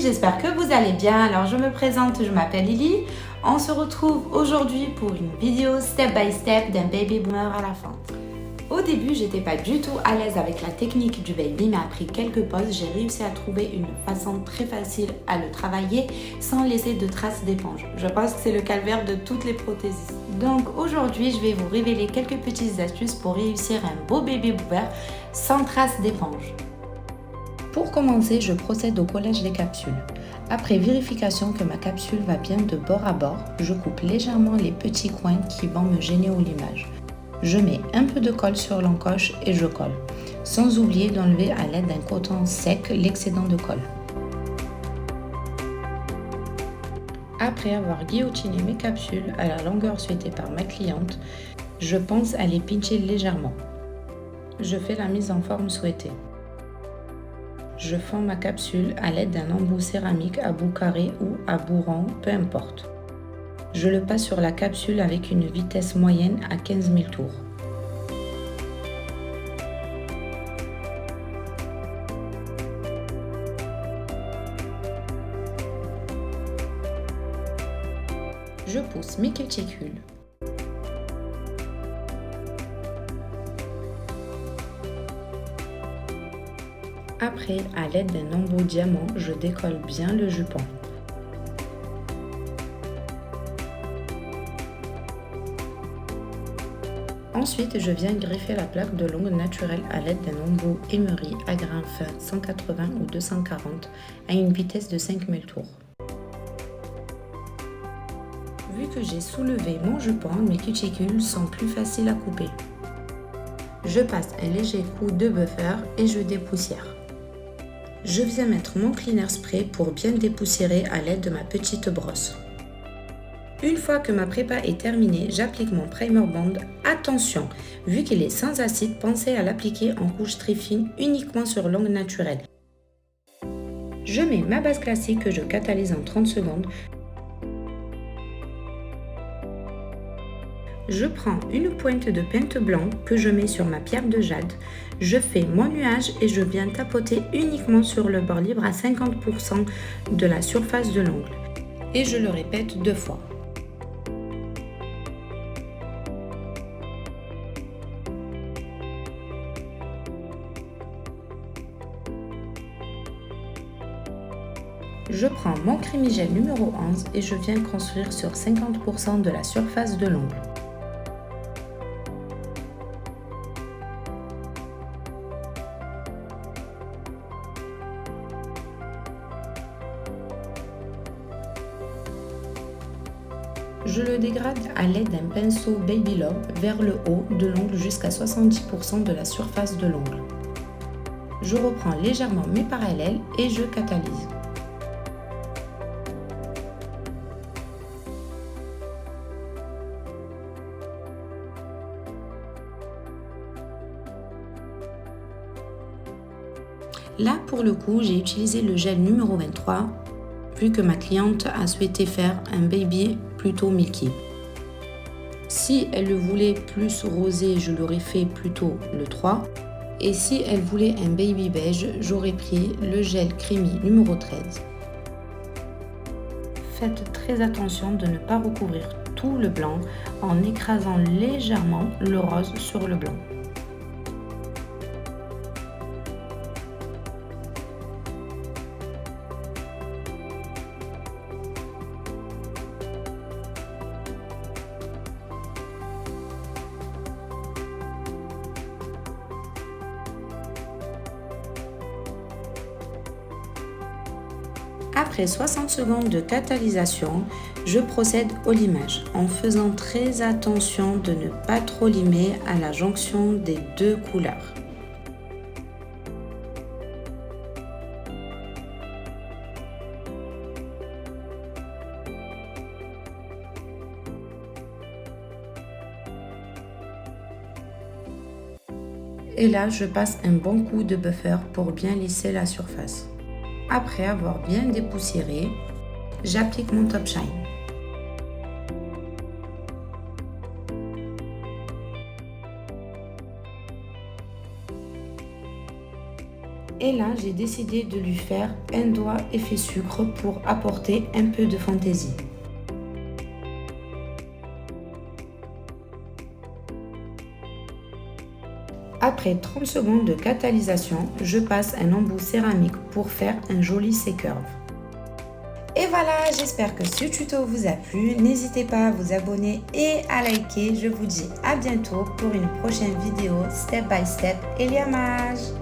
j'espère que vous allez bien. Alors je me présente, je m'appelle Lily. On se retrouve aujourd'hui pour une vidéo step by step d'un baby boomer à la fin. Au début, j'étais pas du tout à l'aise avec la technique du baby, mais après quelques pauses, j'ai réussi à trouver une façon très facile à le travailler sans laisser de traces d'éponge. Je pense que c'est le calvaire de toutes les prothésistes. Donc aujourd'hui, je vais vous révéler quelques petites astuces pour réussir un beau baby boomer sans traces d'éponge. Pour commencer, je procède au collage des capsules. Après vérification que ma capsule va bien de bord à bord, je coupe légèrement les petits coins qui vont me gêner au limage. Je mets un peu de colle sur l'encoche et je colle, sans oublier d'enlever à l'aide d'un coton sec l'excédent de colle. Après avoir guillotiné mes capsules à la longueur souhaitée par ma cliente, je pense à les pincher légèrement. Je fais la mise en forme souhaitée. Je fends ma capsule à l'aide d'un embout céramique à bout carré ou à bout rond, peu importe. Je le passe sur la capsule avec une vitesse moyenne à 15 000 tours. Je pousse mes cuticules. Après, à l'aide d'un embout diamant, je décolle bien le jupon. Ensuite, je viens greffer la plaque de longue naturelle à l'aide d'un embout émery à grain fin 180 ou 240 à une vitesse de 5000 tours. Vu que j'ai soulevé mon jupon, mes cuticules sont plus faciles à couper. Je passe un léger coup de buffer et je dépoussière. Je viens mettre mon cleaner spray pour bien dépoussiérer à l'aide de ma petite brosse. Une fois que ma prépa est terminée, j'applique mon primer bond. Attention, vu qu'il est sans acide, pensez à l'appliquer en couche très fine uniquement sur l'ongle naturelle. Je mets ma base classique que je catalyse en 30 secondes. Je prends une pointe de peinte blanc que je mets sur ma pierre de jade. Je fais mon nuage et je viens tapoter uniquement sur le bord libre à 50% de la surface de l'ongle. Et je le répète 2 fois. Je prends mon crémigel numéro 11 et je viens construire sur 50% de la surface de l'ongle. Je le dégrade à l'aide d'un pinceau Baby Love vers le haut de l'ongle jusqu'à 70% de la surface de l'ongle. Je reprends légèrement mes parallèles et je catalyse. Là, pour le coup, j'ai utilisé le gel numéro 23, vu que ma cliente a souhaité faire un baby plutôt milky. Si elle le voulait plus rosé, je l'aurais fait plutôt le 3. Et si elle voulait un baby beige, j'aurais pris le gel crémy numéro 13. Faites très attention de ne pas recouvrir tout le blanc en écrasant légèrement le rose sur le blanc. Après 60 secondes de catalysation, je procède au limage en faisant très attention de ne pas trop limer à la jonction des deux couleurs. Et là, je passe un bon coup de buffer pour bien lisser la surface. Après avoir bien dépoussiéré, j'applique mon Top Shine. Et là, j'ai décidé de lui faire un doigt effet sucre pour apporter un peu de fantaisie. Après 30 secondes de catalysation, je passe un embout céramique pour faire un joli C-curve. Et voilà, j'espère que ce tuto vous a plu. N'hésitez pas à vous abonner et à liker. Je vous dis à bientôt pour une prochaine vidéo step by step Eliamage.